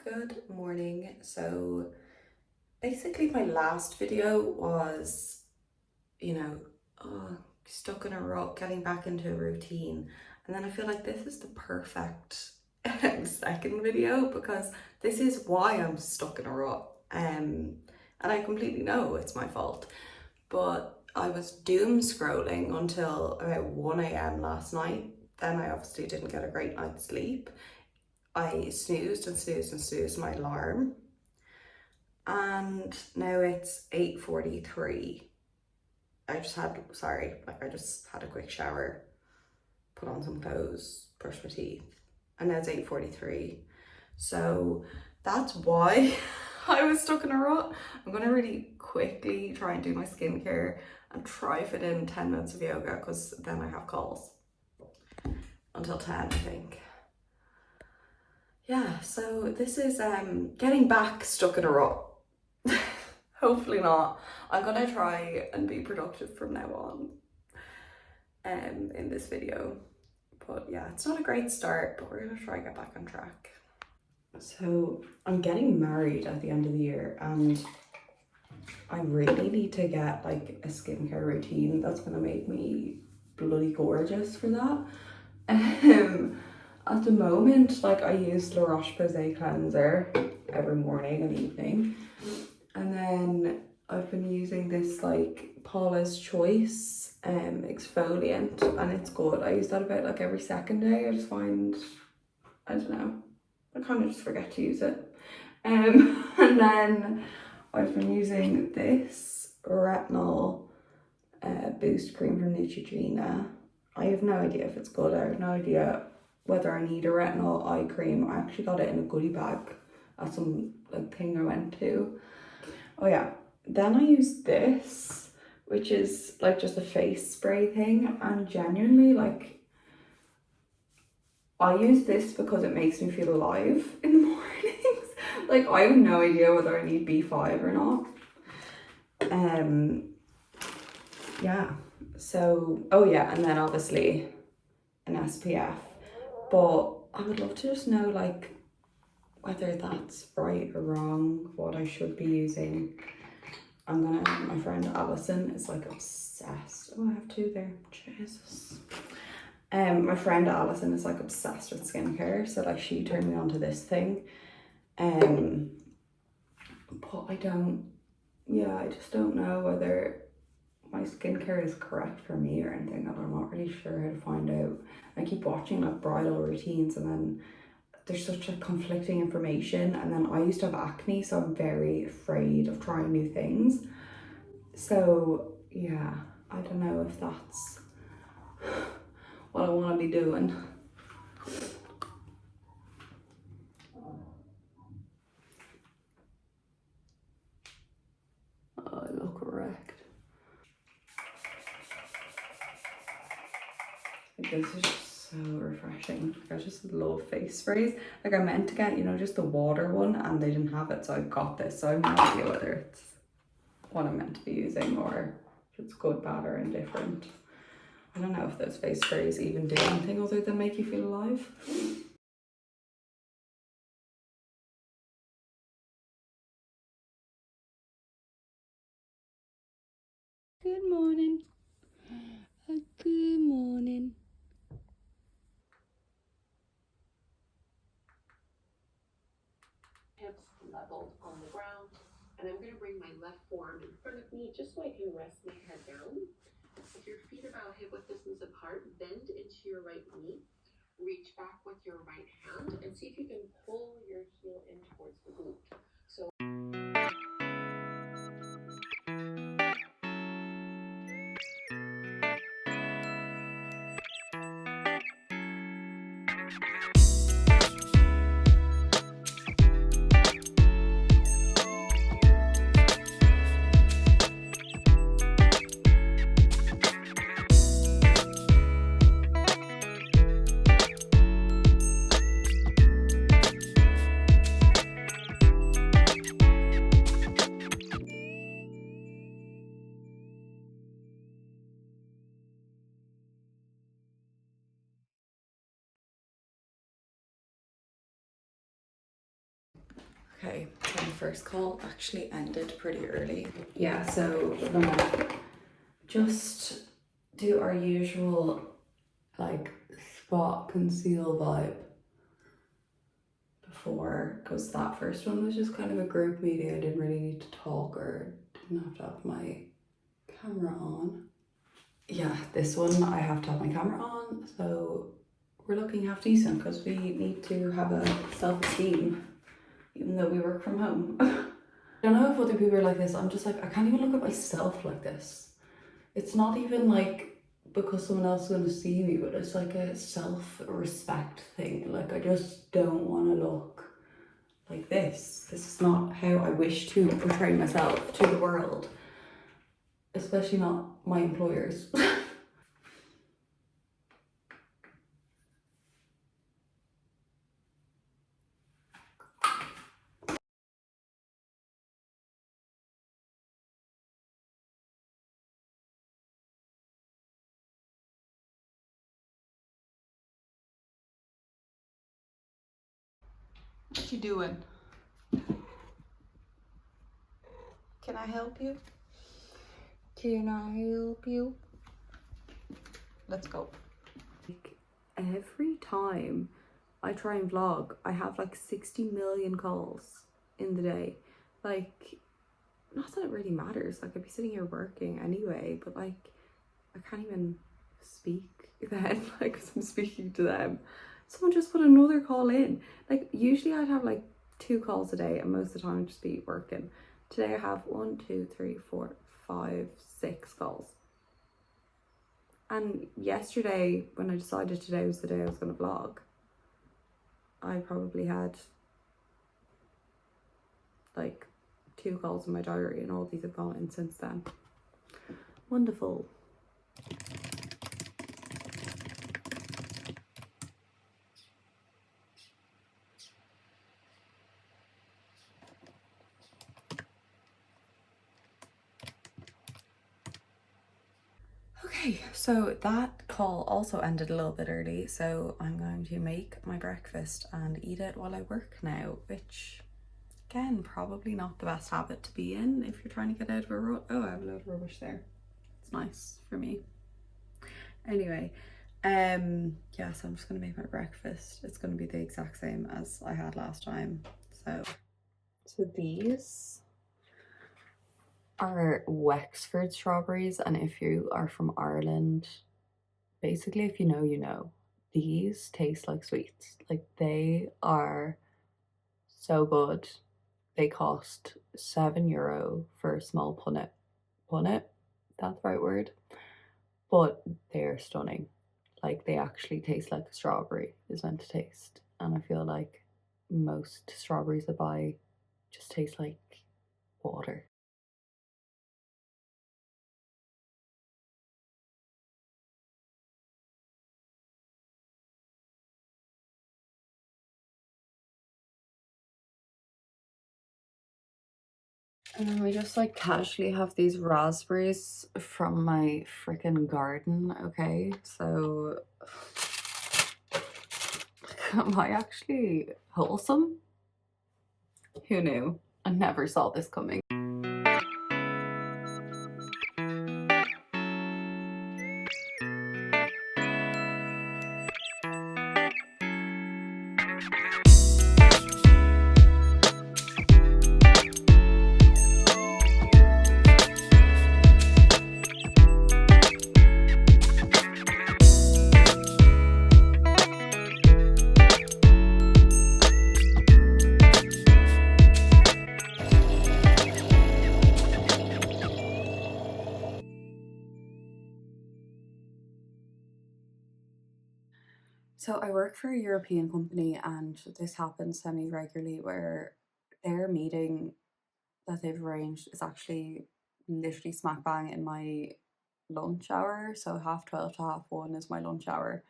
Good morning. So basically my last video was, stuck in a rut, getting back into a routine. And then I feel like this is the perfect second video because this is why I'm stuck in a rut. And I completely know it's my fault. But I was doom scrolling until about 1 a.m. last night. Then I obviously didn't get a great night's sleep. I snoozed and snoozed and snoozed my alarm, and now it's 8:43. I just had a quick shower, put on some clothes, brush my teeth, and now it's 8:43. So that's why I was stuck in a rut. I'm gonna really quickly try and do my skincare and try fit in 10 minutes of yoga because then I have calls until 10, I think. Yeah, so this is getting back stuck in a rut. Hopefully not. I'm gonna try and be productive from now on in this video. But yeah, it's not a great start, but we're gonna try and get back on track. So I'm getting married at the end of the year and I really need to get like a skincare routine that's gonna make me bloody gorgeous for that. At the moment, like I use La Roche-Posay cleanser every morning and evening. And then I've been using this like Paula's Choice exfoliant and it's good. I use that about like every second day. I just find, I don't know, I kind of just forget to use it. And then I've been using this retinol boost cream from Neutrogena. I have no idea if it's good. I have no idea whether I need a retinol eye cream. I actually got it in a goodie bag at some like thing I went to. Oh yeah, then I used this, which is like just a face spray thing, and genuinely like I use this because it makes me feel alive in the mornings. Like I have no idea whether I need B5 or not. Yeah, so oh yeah, and then obviously an SPF. But I would love to just know like whether that's right or wrong, what I should be using. My friend Alison is like obsessed. Oh, I have two there, Jesus. My friend Alison is like obsessed with skincare, so like she turned me on to this thing. But I just don't know whether my skincare is correct for me or anything, and I'm not really sure how to find out. I keep watching like bridal routines and then there's such like conflicting information, and then I used to have acne, so I'm very afraid of trying new things. So yeah, I don't know if that's what I want to be doing. Oh, I look wrecked. This is just so refreshing. I just love face sprays. Like I meant to get, just the water one and they didn't have it, so I got this. So I have no idea whether it's what I'm meant to be using or if it's good, bad or indifferent. I don't know if those face sprays even do anything other than make you feel alive. Good morning. Good morning. Hips leveled on the ground, and I'm going to bring my left forearm in front of me just so I can rest my head down. If your feet are about hip width distance apart, bend into your right knee, reach back with your right hand, and see if you can pull your heel in towards the glute. So Okay, so the first call actually ended pretty early. Yeah, so we're gonna just do our usual like spot conceal vibe before, because that first one was just kind of a group meeting. I didn't really need to talk or didn't have to have my camera on. Yeah, this one I have to have my camera on, so we're looking half decent because we need to have a self-esteem even though we work from home. I don't know if other people are like this. I'm just like, I can't even look at myself like this. It's not even like because someone else is going to see me, but it's like a self-respect thing. Like, I just don't want to look like this. This is not how I wish to portray myself to the world, especially not my employers. What you doing? Can I help you? Can I help you? Let's go. Every time I try and vlog, I have like 60 million calls in the day. Like, not that it really matters. Like, I'd be sitting here working anyway, but like, I can't even speak then, like, 'cause I'm speaking to them. Someone just put another call in. Like, usually I'd have like 2 calls a day, and most of the time I'd just be working. Today I have 1, 2, 3, 4, 5, 6 calls. And yesterday, when I decided today was the day I was going to vlog, I probably had like 2 calls in my diary, and all these have gone in since then. Wonderful. Okay, so that call also ended a little bit early, so I'm going to make my breakfast and eat it while I work now, which, again, probably not the best habit to be in if you're trying to get out of a rut. Oh, I have a load of rubbish there. It's nice for me. Anyway, yeah, so I'm just gonna make my breakfast. It's gonna be the exact same as I had last time. So these are Wexford strawberries, and if you are from Ireland, basically, if you know, you know. These taste like sweets. Like, they are so good. They cost €7 for a small punnet. Punnet? That's the right word. But they're stunning. Like, they actually taste like a strawberry is meant to taste. And I feel like most strawberries I buy just taste like water. And then we just like casually have these raspberries from my freaking garden, okay? So, am I actually wholesome? Who knew? I never saw this coming. So I work for a European company, and this happens semi-regularly where their meeting that they've arranged is actually literally smack bang in my lunch hour. So 12:30 to 1:30 is my lunch hour.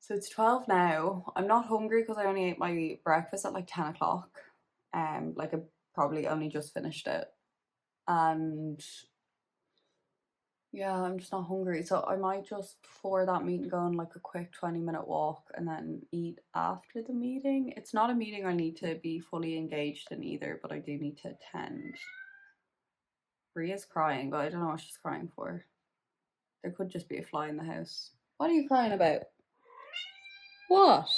So it's 12 now. I'm not hungry because I only ate my breakfast at like 10 o'clock. Like, I probably only just finished it. And Yeah, I'm just not hungry. So I might just, before that meeting, go on like a quick 20-minute walk and then eat after the meeting. It's not a meeting I need to be fully engaged in either, but I do need to attend. Ria's crying, but I don't know what she's crying for. There could just be a fly in the house. What are you crying about? What?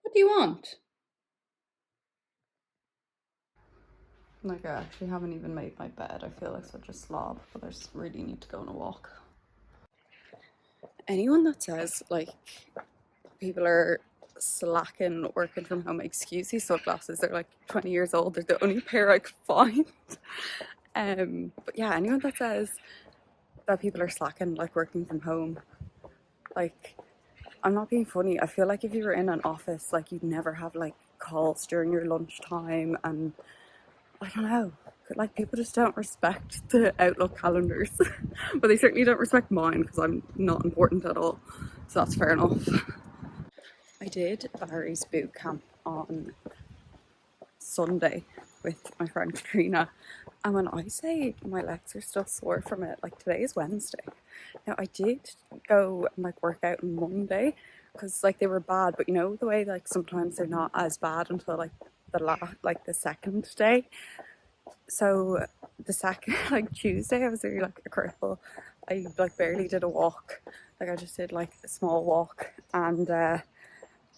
What do you want? Like, I actually haven't even made my bed. I feel like such a slob, but I just really need to go on a walk. Anyone that says, like, people are slacking working from home, excuse these sunglasses, they're like 20 years old, they're the only pair I could find. But yeah, anyone that says that people are slacking, like, working from home, like, I'm not being funny. I feel like if you were in an office, like, you'd never have like calls during your lunchtime, and I don't know, like, people just don't respect the Outlook calendars. But they certainly don't respect mine because I'm not important at all, so that's fair enough. I did Barry's boot camp on Sunday with my friend Katrina, and when I say my legs are still sore from it, like, today is Wednesday. Now, I did go and like work out on Monday because like they were bad, but you know the way like sometimes they're not as bad until like the second day. So the second, like, Tuesday, I was really like a cripple. I like barely did a walk. Like, I just did like a small walk, and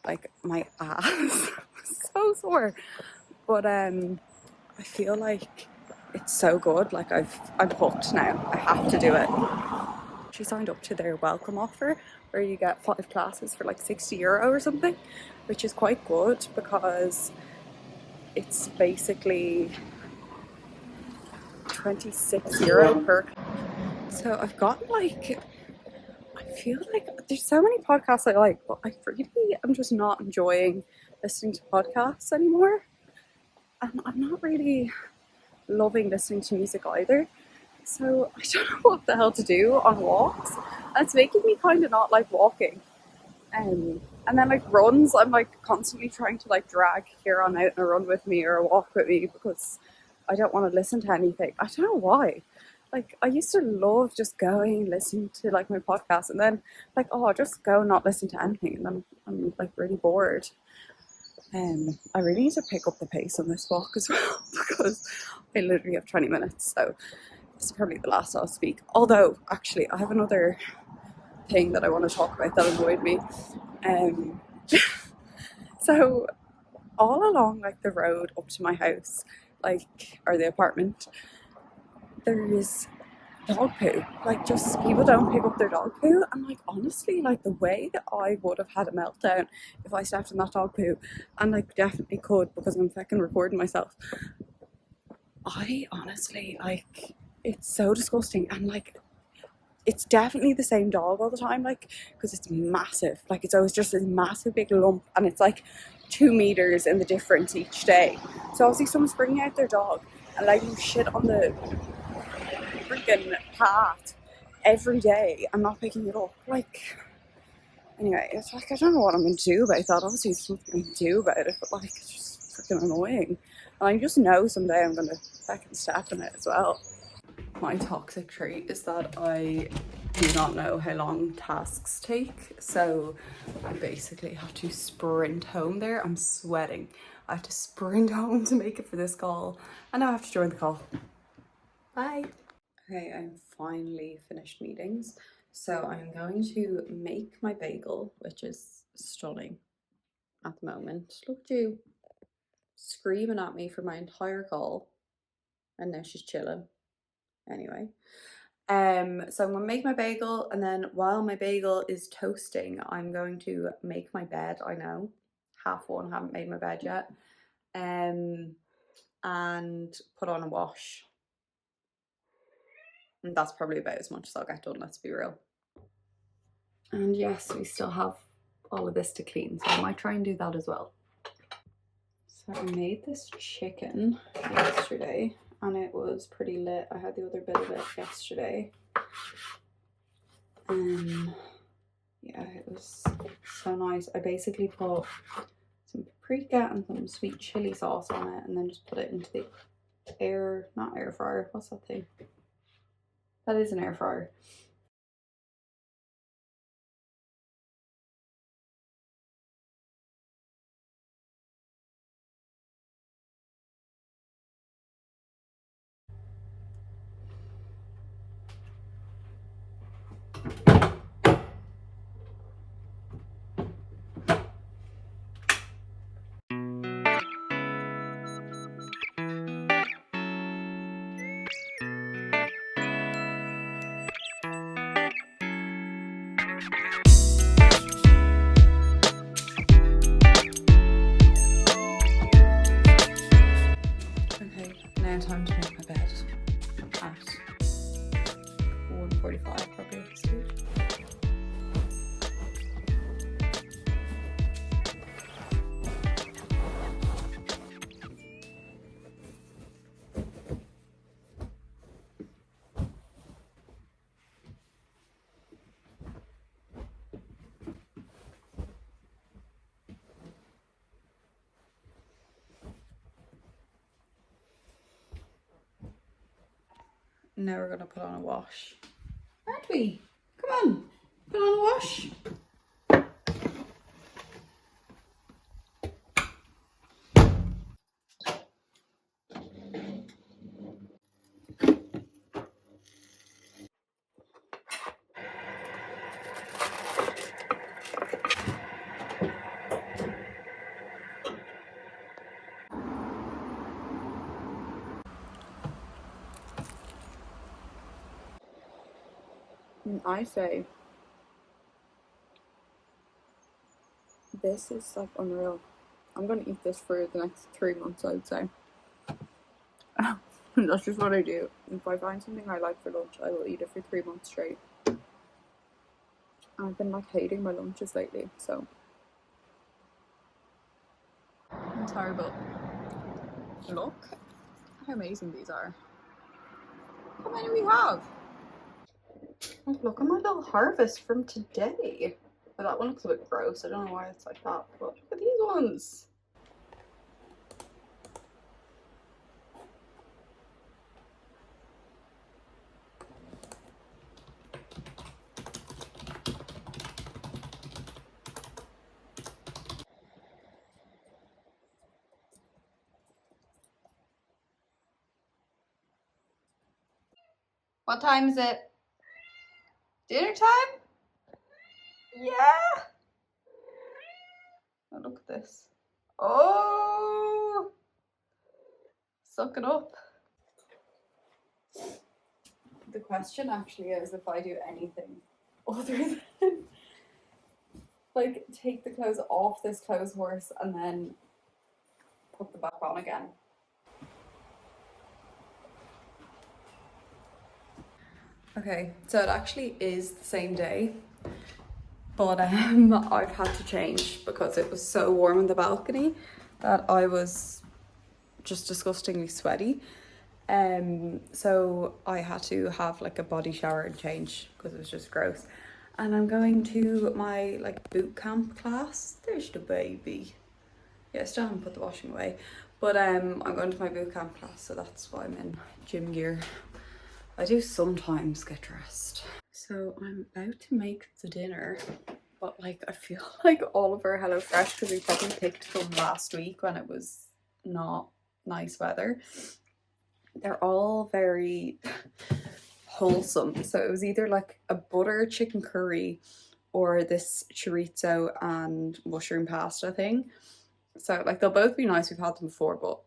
like my ass was so sore. But I feel like it's so good. Like, I'm hooked now. I have to do it. She signed up to their welcome offer where you get 5 classes for like €60 or something, which is quite good because it's basically €26 per. So I've got like, I feel like there's so many podcasts I like, but I really am just not enjoying listening to podcasts anymore. And I'm not really loving listening to music either. So I don't know what the hell to do on walks. And it's making me kind of not like walking. And then like runs, I'm like constantly trying to like drag Kieran out on a run with me or a walk with me because I don't want to listen to anything. I don't know why. Like, I used to love just going, listening to like my podcast, and then like, oh, I'll just go not listen to anything, and then I'm like really bored. I really need to pick up the pace on this walk as well because I literally have 20 minutes, so this is probably the last I'll speak. Although, actually, I have another thing that I want to talk about that annoyed me. So all along like the road up to my house, like, or the apartment, there is dog poo. Like, just people don't pick up their dog poo. And like, honestly, like, the way that I would have had a meltdown if I stepped in that dog poo, and like definitely could because I'm fucking recording myself. I honestly, like, it's so disgusting. And like, it's definitely the same dog all the time, like, because it's massive. Like, it's always just this massive big lump, and it's like 2 meters in the difference each day. So obviously someone's bringing out their dog and like you shit on the freaking path every day and not picking it up. Like, anyway, it's like, I don't know what I'm going to do about that. Obviously there's something I can do about it, but like, it's just freaking annoying. And I just know someday I'm going to fucking step in it as well. My toxic trait is that I do not know how long tasks take, so I basically have to sprint home there. I'm sweating. I have to sprint home to make it for this call, and now I have to join the call. Bye. Okay, I'm finally finished meetings, so I'm going to make my bagel, which is stunning at the moment. Look at you screaming at me for my entire call, and now she's chilling. Anyway, so I'm gonna make my bagel, and then while my bagel is toasting, I'm going to make my bed. I know, half one, haven't made my bed yet. And put on a wash. And that's probably about as much as I'll get done, let's be real. And yes, we still have all of this to clean, so I might try and do that as well. So I made this chicken yesterday, and it was pretty lit. I had the other bit of it yesterday. Yeah, it was so nice. I basically put some paprika and some sweet chili sauce on it, and then just put it into the not air fryer, what's that thing? That is an air fryer. Okay, now time to make my bed at 1:45 probably at this stage. Now we're gonna put on a wash. Aren't we? Come on, put on a wash. And I say, this is like unreal. I'm gonna eat this for the next 3 months, I would say. That's just what I do. If I find something I like for lunch, I will eat it for 3 months straight. I've been like hating my lunches lately, so it's horrible. Look how amazing these are. How many we have? Look at my little harvest from today. Well, that one looks a bit gross. I don't know why it's like that, but look at these ones. What time is it? Dinner time? Yeah. Oh, look at this. Oh, suck it up. The question actually is if I do anything other than like take the clothes off this clothes horse and then put them back on again. Okay, so it actually is the same day, but I've had to change because it was so warm in the balcony that I was just disgustingly sweaty. So I had to have like a body shower and change because it was just gross. And I'm going to my like boot camp class. There's the baby. Yeah, I still haven't put the washing away, but I'm going to my boot camp class, so that's why I'm in gym gear. I do sometimes get dressed. So I'm about to make the dinner, but like I feel like all of our HelloFresh, because we probably picked from last week when it was not nice weather, they're all very wholesome. So it was either like a butter chicken curry or this chorizo and mushroom pasta thing. So like they'll both be nice, we've had them before, but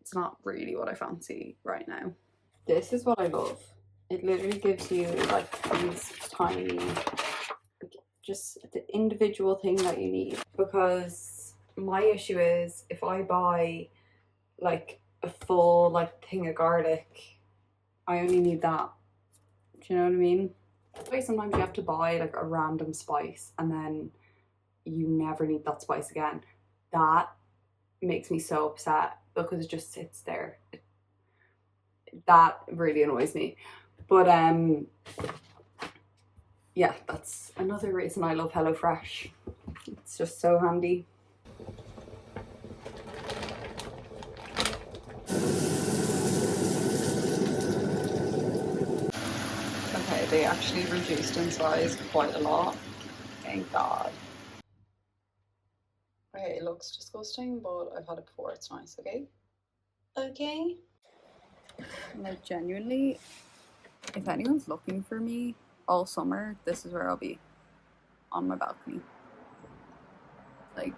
it's not really what I fancy right now. This is what I love. It literally gives you like these tiny, like, just the individual thing that you need. Because my issue is if I buy like a full like thing of garlic, I only need that. Do you know what I mean? Like sometimes you have to buy like a random spice and then you never need that spice again. That makes me so upset because it just sits there. That really annoys me. But yeah, that's another reason I love HelloFresh. It's just so handy. they actually reduced in size quite a lot. Thank God. Okay, it looks disgusting, but I've had it before, it's nice, okay? Okay. Like, genuinely, if anyone's looking for me all summer, this is where I'll be. On my balcony. Like,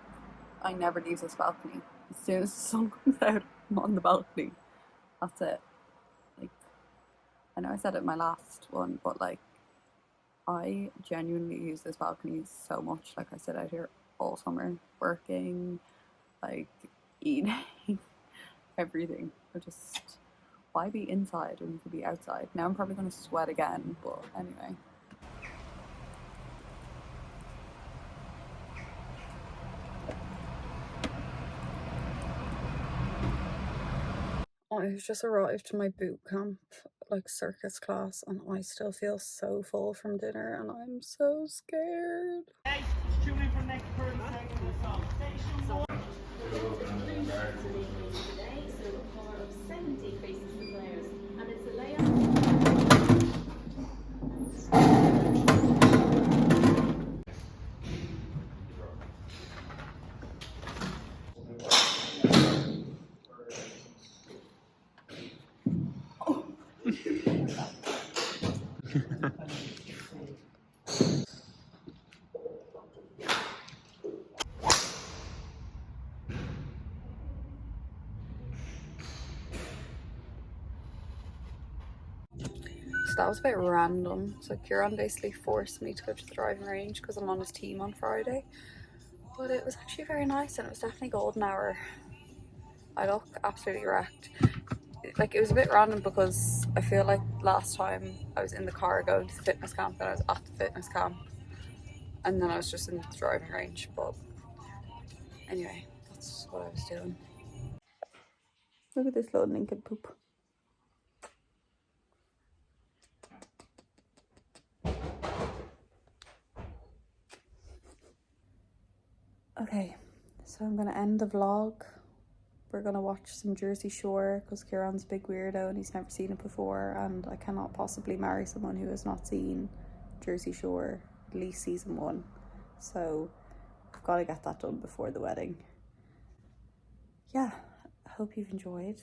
I never leave this balcony. As soon as the sun comes out, I'm on the balcony. That's it. Like, I know I said it in my last one, but like, I genuinely use this balcony so much. Like, I sit out here all summer, working, like, eating, everything. I just, why be inside when you could be outside? Now I'm probably going to sweat again, but anyway. I've just arrived to my boot camp, like circus class, and I still feel so full from dinner and I'm so scared. Hey, tune in for the next 30 seconds of the song. Station 1. Today, so a car of 70 faces the players, and it's a layout. So that was a bit random. So Kieran basically forced me to go to the driving range because I'm on his team on Friday. But it was actually very nice and it was definitely golden hour. I look absolutely wrecked. Like, it was a bit random because I feel like last time I was in the car going to the fitness camp and I was at the fitness camp and then I was just in the driving range. But anyway, that's what I was doing. Look at this little Lincoln poop. Okay, so I'm gonna end the vlog. We're gonna watch some Jersey Shore because Kieran's a big weirdo and he's never seen it before, and I cannot possibly marry someone who has not seen Jersey Shore, at least season 1. So I've got to get that done before the wedding. Yeah, I hope you've enjoyed.